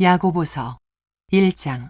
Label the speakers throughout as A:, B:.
A: 야고보서 1장.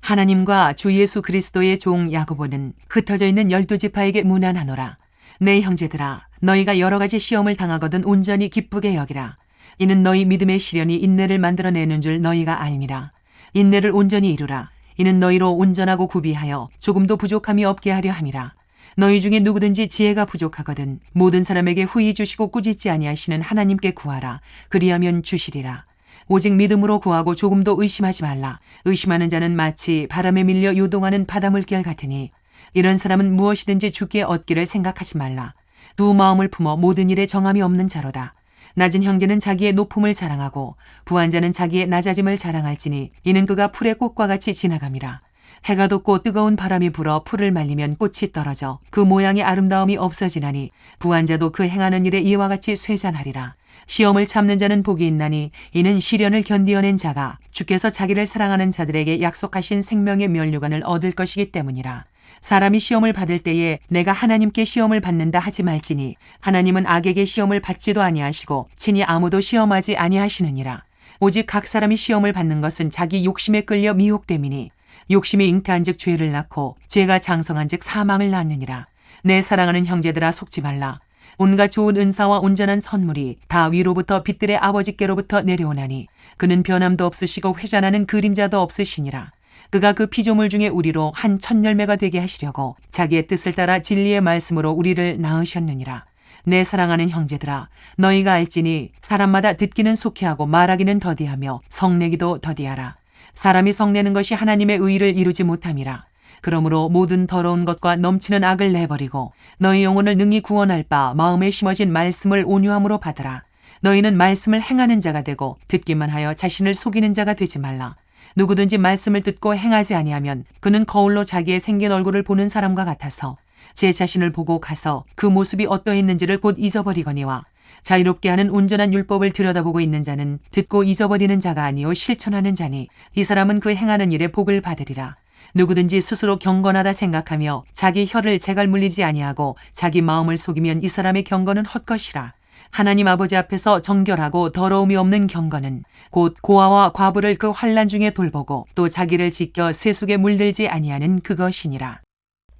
A: 하나님과 주 예수 그리스도의 종 야고보는 흩어져 있는 12지파에게 문안하노라. 내 형제들아, 너희가 여러 가지 시험을 당하거든 온전히 기쁘게 여기라. 이는 너희 믿음의 시련이 인내를 만들어내는 줄 너희가 알미라. 인내를 온전히 이루라. 이는 너희로 온전하고 구비하여 조금도 부족함이 없게 하려 함이라. 너희 중에 누구든지 지혜가 부족하거든 모든 사람에게 후히 주시고 꾸짖지 아니하시는 하나님께 구하라. 그리하면 주시리라. 오직 믿음으로 구하고 조금도 의심하지 말라. 의심하는 자는 마치 바람에 밀려 요동하는 바닷물결 같으니 이런 사람은 무엇이든지 주께 얻기를 생각하지 말라. 두 마음을 품어 모든 일에 정함이 없는 자로다. 낮은 형제는 자기의 높음을 자랑하고 부한 자는 자기의 낮아짐을 자랑할지니 이는 그가 풀의 꽃과 같이 지나감이라. 해가 돋고 뜨거운 바람이 불어 풀을 말리면 꽃이 떨어져 그 모양의 아름다움이 없어지나니 부한 자도 그 행하는 일에 이와 같이 쇠잔하리라. 시험을 참는 자는 복이 있나니 이는 시련을 견디어낸 자가 주께서 자기를 사랑하는 자들에게 약속하신 생명의 면류관을 얻을 것이기 때문이라. 사람이 시험을 받을 때에 내가 하나님께 시험을 받는다 하지 말지니 하나님은 악에게 시험을 받지도 아니하시고 친히 아무도 시험하지 아니하시느니라. 오직 각 사람이 시험을 받는 것은 자기 욕심에 끌려 미혹됨이니 욕심이 잉태한즉 죄를 낳고 죄가 장성한즉 사망을 낳느니라. 내 사랑하는 형제들아, 속지 말라. 온갖 좋은 은사와 온전한 선물이 다 위로부터 빛들의 아버지께로부터 내려오나니 그는 변함도 없으시고 회전하는 그림자도 없으시니라. 그가 그 피조물 중에 우리로 한 첫 열매가 되게 하시려고 자기의 뜻을 따라 진리의 말씀으로 우리를 낳으셨느니라. 내 사랑하는 형제들아, 너희가 알지니 사람마다 듣기는 속히하고 말하기는 더디하며 성내기도 더디하라. 사람이 성내는 것이 하나님의 의를 이루지 못함이라. 그러므로 모든 더러운 것과 넘치는 악을 내버리고 너희 영혼을 능히 구원할 바 마음에 심어진 말씀을 온유함으로 받으라. 너희는 말씀을 행하는 자가 되고 듣기만 하여 자신을 속이는 자가 되지 말라. 누구든지 말씀을 듣고 행하지 아니하면 그는 거울로 자기의 생긴 얼굴을 보는 사람과 같아서 제 자신을 보고 가서 그 모습이 어떠했는지를 곧 잊어버리거니와 자유롭게 하는 온전한 율법을 들여다보고 있는 자는 듣고 잊어버리는 자가 아니요 실천하는 자니 이 사람은 그 행하는 일에 복을 받으리라. 누구든지 스스로 경건하다 생각하며 자기 혀를 재갈 물리지 아니하고 자기 마음을 속이면 이 사람의 경건은 헛것이라. 하나님 아버지 앞에서 정결하고 더러움이 없는 경건은 곧 고아와 과부를 그 환난 중에 돌보고 또 자기를 지켜 세속에 물들지 아니하는 그것이니라.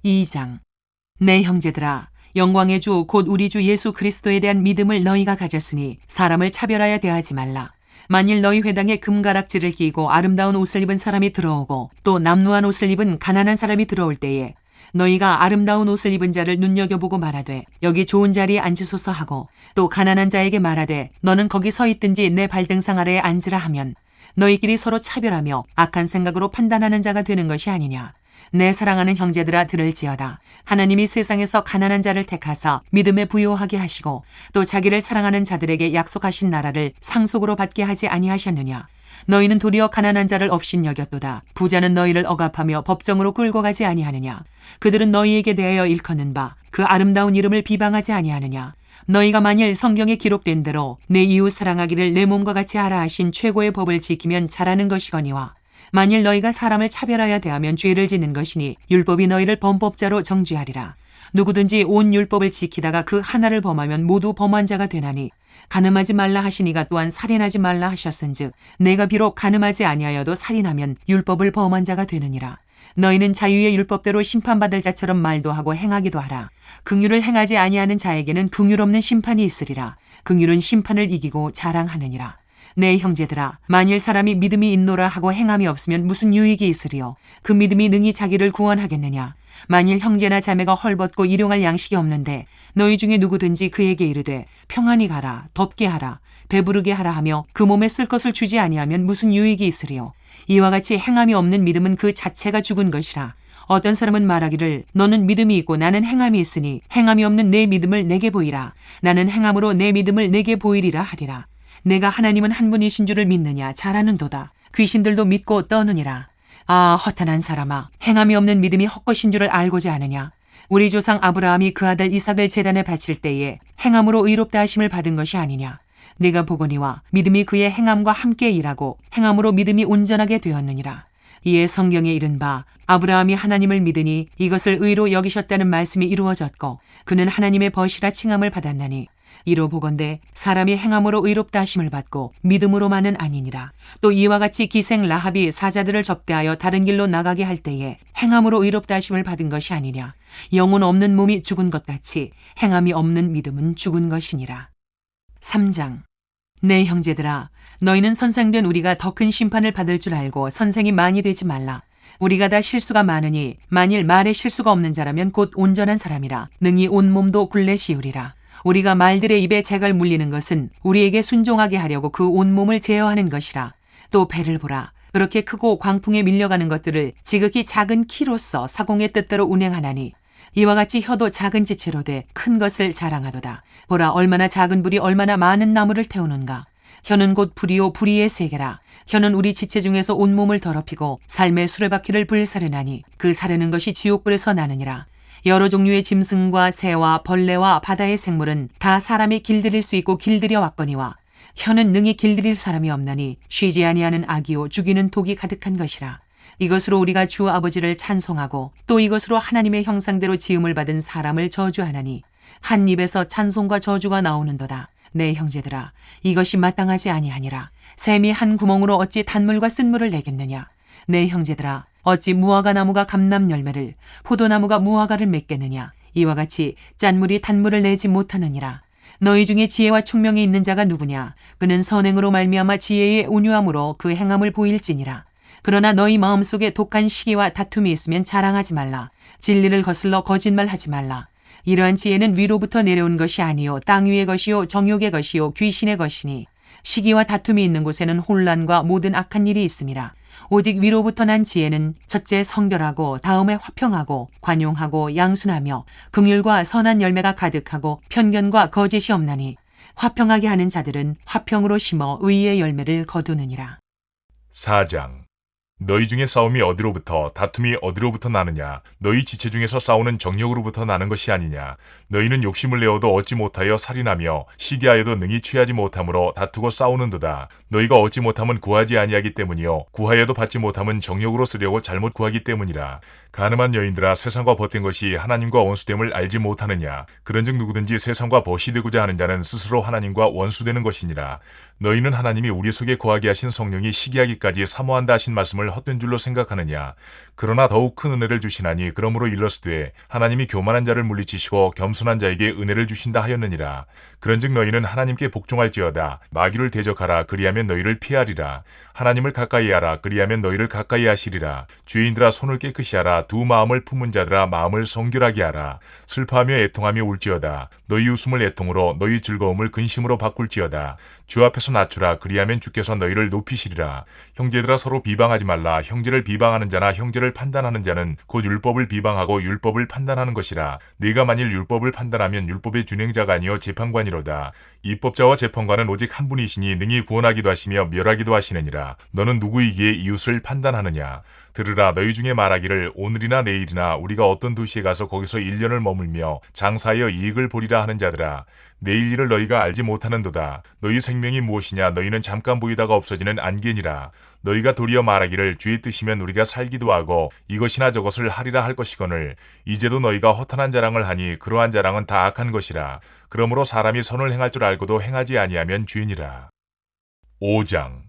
A: 2장. 내 형제들아, 영광의 주 곧 우리 주 예수 그리스도에 대한 믿음을 너희가 가졌으니 사람을 차별하여 대하지 말라. 만일 너희 회당에 금가락지를 끼고 아름다운 옷을 입은 사람이 들어오고 또 남루한 옷을 입은 가난한 사람이 들어올 때에 너희가 아름다운 옷을 입은 자를 눈여겨보고 말하되 여기 좋은 자리에 앉으소서 하고 또 가난한 자에게 말하되 너는 거기 서 있든지 내 발등상 아래에 앉으라 하면 너희끼리 서로 차별하며 악한 생각으로 판단하는 자가 되는 것이 아니냐. 내 사랑하는 형제들아, 들을지어다. 하나님이 세상에서 가난한 자를 택하사 믿음에 부요하게 하시고 또 자기를 사랑하는 자들에게 약속하신 나라를 상속으로 받게 하지 아니하셨느냐. 너희는 도리어 가난한 자를 업신여겼도다. 부자는 너희를 억압하며 법정으로 끌고 가지 아니하느냐. 그들은 너희에게 대하여 일컫는 바 그 아름다운 이름을 비방하지 아니하느냐. 너희가 만일 성경에 기록된 대로 내 이웃 사랑하기를 내 몸과 같이 하라 하신 최고의 법을 지키면 잘하는 것이거니와 만일 너희가 사람을 차별하여 대하면 죄를 짓는 것이니 율법이 너희를 범법자로 정죄하리라. 누구든지 온 율법을 지키다가 그 하나를 범하면 모두 범한 자가 되나니 간음하지 말라 하시니가 또한 살인하지 말라 하셨은즉 내가 비록 간음하지 아니하여도 살인하면 율법을 범한 자가 되느니라. 너희는 자유의 율법대로 심판받을 자처럼 말도 하고 행하기도 하라. 긍휼을 행하지 아니하는 자에게는 긍휼 없는 심판이 있으리라. 긍휼은 심판을 이기고 자랑하느니라. 내 형제들아, 만일 사람이 믿음이 있노라 하고 행함이 없으면 무슨 유익이 있으리요. 그 믿음이 능히 자기를 구원하겠느냐. 만일 형제나 자매가 헐벗고 일용할 양식이 없는데 너희 중에 누구든지 그에게 이르되 평안히 가라, 덥게 하라, 배부르게 하라 하며 그 몸에 쓸 것을 주지 아니하면 무슨 유익이 있으리요. 이와 같이 행함이 없는 믿음은 그 자체가 죽은 것이라. 어떤 사람은 말하기를 너는 믿음이 있고 나는 행함이 있으니 행함이 없는 내 믿음을 내게 보이라. 나는 행함으로 내 믿음을 내게 보이리라 하리라. 내가 하나님은 한 분이신 줄을 믿느냐. 잘하는도다. 귀신들도 믿고 떠느니라. 아, 허탄한 사람아, 행함이 없는 믿음이 헛것인 줄을 알고자 하느냐. 우리 조상 아브라함이 그 아들 이삭을 제단에 바칠 때에 행함으로 의롭다 하심을 받은 것이 아니냐. 내가 보거니와 믿음이 그의 행함과 함께 일하고 행함으로 믿음이 온전하게 되었느니라. 이에 성경에 이른 바 아브라함이 하나님을 믿으니 이것을 의로 여기셨다는 말씀이 이루어졌고 그는 하나님의 벗이라 칭함을 받았나니 이로 보건대 사람이 행함으로 의롭다 하심을 받고 믿음으로만은 아니니라. 또 이와 같이 기생 라합이 사자들을 접대하여 다른 길로 나가게 할 때에 행함으로 의롭다 하심을 받은 것이 아니냐. 영혼 없는 몸이 죽은 것 같이 행함이 없는 믿음은 죽은 것이니라. 3장. 내 형제들아, 너희는 선생된 우리가 더 큰 심판을 받을 줄 알고 선생이 많이 되지 말라. 우리가 다 실수가 많으니 만일 말에 실수가 없는 자라면 곧 온전한 사람이라 능히 온몸도 굴레 씌우리라. 우리가 말들의 입에 재갈 물리는 것은 우리에게 순종하게 하려고 그 온몸을 제어하는 것이라. 또 배를 보라. 그렇게 크고 광풍에 밀려가는 것들을 지극히 작은 키로서 사공의 뜻대로 운행하나니 이와 같이 혀도 작은 지체로 돼 큰 것을 자랑하도다. 보라, 얼마나 작은 불이 얼마나 많은 나무를 태우는가. 혀는 곧 불이요 불의의 세계라. 혀는 우리 지체 중에서 온몸을 더럽히고 삶의 수레바퀴를 불사르나니 그 사르는 것이 지옥불에서 나느니라. 여러 종류의 짐승과 새와 벌레와 바다의 생물은 다 사람이 길들일 수 있고 길들여 왔거니와 혀는 능히 길들일 사람이 없나니 쉬지 아니하는 악이요 죽이는 독이 가득한 것이라. 이것으로 우리가 주 아버지를 찬송하고 또 이것으로 하나님의 형상대로 지음을 받은 사람을 저주하나니 한 입에서 찬송과 저주가 나오는도다. 내 형제들아, 이것이 마땅하지 아니하니라. 샘이 한 구멍으로 어찌 단물과 쓴물을 내겠느냐. 내 형제들아, 어찌 무화과 나무가 감람 열매를, 포도나무가 무화과를 맺겠느냐. 이와 같이 짠물이 단물을 내지 못하느니라. 너희 중에 지혜와 총명이 있는 자가 누구냐. 그는 선행으로 말미암아 지혜의 온유함으로 그 행함을 보일지니라. 그러나 너희 마음속에 독한 시기와 다툼이 있으면 자랑하지 말라. 진리를 거슬러 거짓말하지 말라. 이러한 지혜는 위로부터 내려온 것이 아니요 땅 위의 것이요 정욕의 것이요 귀신의 것이니 시기와 다툼이 있는 곳에는 혼란과 모든 악한 일이 있음이라. 오직 위로부터 난 지혜는 첫째 성결하고 다음에 화평하고 관용하고 양순하며 긍휼과 선한 열매가 가득하고 편견과 거짓이 없나니 화평하게 하는 자들은 화평으로 심어 의의 열매를 거두느니라.
B: 4장. 너희 중에 싸움이 어디로부터 다툼이 어디로부터 나느냐. 너희 지체 중에서 싸우는 정욕으로부터 나는 것이 아니냐. 너희는 욕심을 내어도 얻지 못하여 살인하며 시기하여도 능히 취하지 못함으로 다투고 싸우는도다. 너희가 얻지 못함은 구하지 아니하기 때문이요 구하여도 받지 못함은 정욕으로 쓰려고 잘못 구하기 때문이라. 가늠한 여인들아, 세상과 벗된 것이 하나님과 원수됨을 알지 못하느냐. 그런즉 누구든지 세상과 벗이 되고자 하는 자는 스스로 하나님과 원수되는 것이니라. 너희는 하나님이 우리 속에 거하게 하신 성령이 시기하기까지 사모한다 하신 말씀을 헛된 줄로 생각하느냐. 그러나 더욱 큰 은혜를 주시나니 그러므로 일러스되 하나님이 교만한 자를 물리치시고 겸손한 자에게 은혜를 주신다 하였느니라. 그런즉 너희는 하나님께 복종할지어다. 마귀를 대적하라. 그리하면 너희를 피하리라. 하나님을 가까이 하라. 그리하면 너희를 가까이 하시리라. 죄인들아, 손을 깨끗이 하라. 두 마음을 품은 자들아, 마음을 성결하게 하라. 슬퍼하며 애통하며 울지어다. 너희 웃음을 애통으로 너희 즐거움을 근심으로 바꿀지어다. 주 앞에서 낮추라. 그리하면 주께서 너희를 높이시리라. 형제들아, 서로 비방하지 말라. 형제를 비방하는 자나 형제를 판단하는 자는 곧 율법을 비방하고 율법을 판단하는 것이라. 네가 만일 율법을 판단하면 율법의 준행자가 아니요 재판관이로다. 입법자와 재판관은 오직 한 분이시니 능히 구원하기도 하시며 멸하기도 하시느니라. 너는 누구이기에 이웃을 판단하느냐. 들으라. 너희 중에 말하기를 오늘이나 내일이나 우리가 어떤 도시에 가서 거기서 1년을 머물며 장사하여 이익을 보리라 하는 자들아, 내일 일을 너희가 알지 못하는도다. 너희 생명이 무엇이냐. 너희는 잠깐 보이다가 없어지는 안개니라. 너희가 도리어 말하기를 주의 뜻이면 우리가 살기도 하고 이것이나 저것을 하리라 할 것이거늘 이제도 너희가 허탄한 자랑을 하니 그러한 자랑은 다 악한 것이라. 그러므로 사람이 선을 행할 줄 알고도 행하지 아니하면 죄니라. 5장.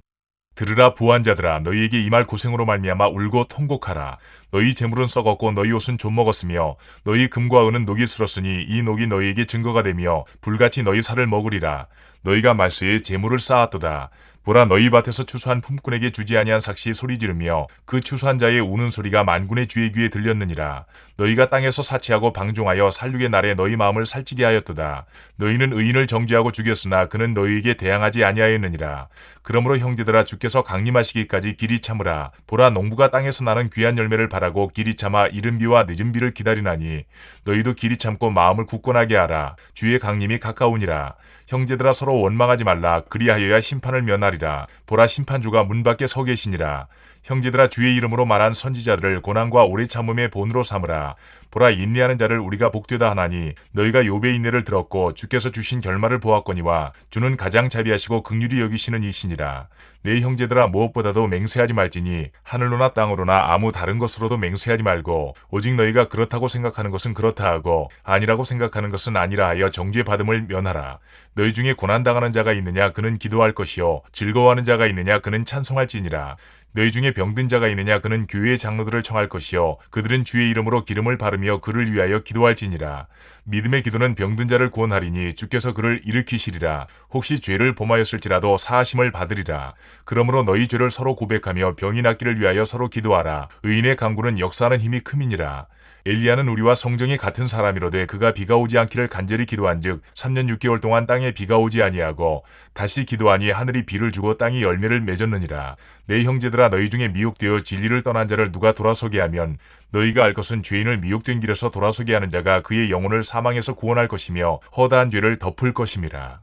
B: 들으라. 부한 자들아, 너희에게 이 말 고생으로 말미암아 울고 통곡하라. 너희 재물은 썩었고 너희 옷은 좀먹었으며 너희 금과 은은 녹이 슬었으니 이 녹이 너희에게 증거가 되며 불같이 너희 살을 먹으리라. 너희가 말세에 재물을 쌓았도다. 보라, 너희 밭에서 추수한 품꾼에게 주지 아니한 삭시 소리 지르며 그 추수한 자의 우는 소리가 만군의 주의 귀에 들렸느니라. 너희가 땅에서 사치하고 방종하여 살육의 날에 너희 마음을 살찌게 하였도다. 너희는 의인을 정죄하고 죽였으나 그는 너희에게 대항하지 아니하였느니라. 그러므로 형제들아, 주께서 강림하시기까지 길이 참으라. 보라, 농부가 땅에서 나는 귀한 열매를 바라고 길이 참아 이른 비와 늦은 비를 기다리나니 너희도 길이 참고 마음을 굳건하게 하라. 주의 강림이 가까우니라. 형제들아, 서로 원망하지 말라. 그리하여야 심판을 면하리라. 보라, 심판주가 문 밖에 서 계시니라. 형제들아 주의 이름으로 말한 선지자들을 고난과 오래 참음의 본으로 삼으라. 보라 인내하는 자를 우리가 복되다 하나니 너희가 욥의 인내를 들었고 주께서 주신 결말을 보았거니와 주는 가장 자비하시고 긍휼히 여기시는 이시니라. 내 형제들아 무엇보다도 맹세하지 말지니 하늘로나 땅으로나 아무 다른 것으로도 맹세하지 말고 오직 너희가 그렇다고 생각하는 것은 그렇다 하고 아니라고 생각하는 것은 아니라 하여 정죄 받음을 면하라. 너희 중에 고난당하는 자가 있느냐 그는 기도할 것이요 즐거워하는 자가 있느냐 그는 찬송할지니라. 너희 중에 병든 자가 있느냐 그는 교회의 장로들을 청할 것이요 그들은 주의 이름으로 기름을 바르며 그를 위하여 기도할지니라. 믿음의 기도는 병든 자를 구원하리니 주께서 그를 일으키시리라. 혹시 죄를 범하였을지라도 사하심을 받으리라. 그러므로 너희 죄를 서로 고백하며 병이 낫기를 위하여 서로 기도하라. 의인의 간구는 역사하는 힘이 큼이니라. 엘리야는 우리와 성정이 같은 사람이로되 그가 비가 오지 않기를 간절히 기도한즉 3년 6개월 동안 땅에 비가 오지 아니하고 다시 기도하니 하늘이 비를 주고 땅이 열매를 맺었느니라. 내 형제들아 너희 중에 미혹되어 진리를 떠난 자를 누가 돌아서게 하면 너희가 알 것은 죄인을 미혹된 길에서 돌아서게 하는 자가 그의 영혼을 사망에서 구원할 것이며 허다한 죄를 덮을 것임이라.